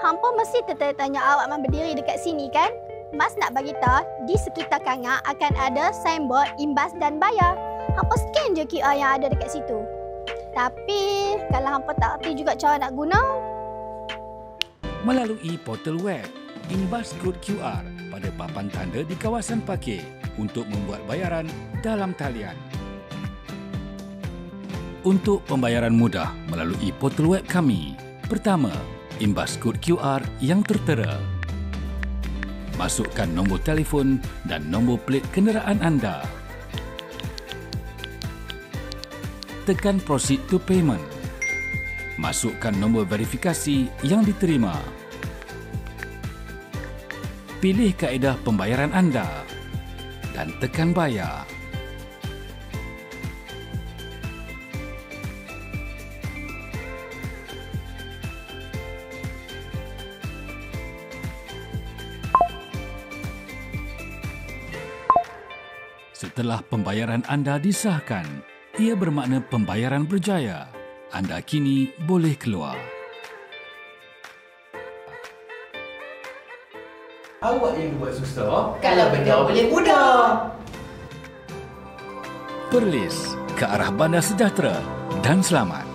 Hampa mesti tertanya awak memang berdiri dekat sini kan? Mas nak bagi tahu di sekitar Kangak akan ada signboard imbas dan bayar. Hampa scan je QR yang ada dekat situ. Tapi kalau hampa tak erti juga cara nak guna, melalui portal web, imbas kod QR pada papan tanda di kawasan parkir untuk membuat bayaran dalam talian. Untuk pembayaran mudah melalui portal web kami, pertama, imbas kod QR yang tertera. Masukkan nombor telefon dan nombor plat kenderaan anda. Tekan proceed to payment. Masukkan nombor verifikasi yang diterima. Pilih kaedah pembayaran anda dan tekan bayar. Setelah pembayaran anda disahkan, ia bermakna pembayaran berjaya. Anda kini boleh keluar. Awak yang buat susah, kalau benda boleh mudah. Perlis ke arah Bandar Sejahtera dan selamat.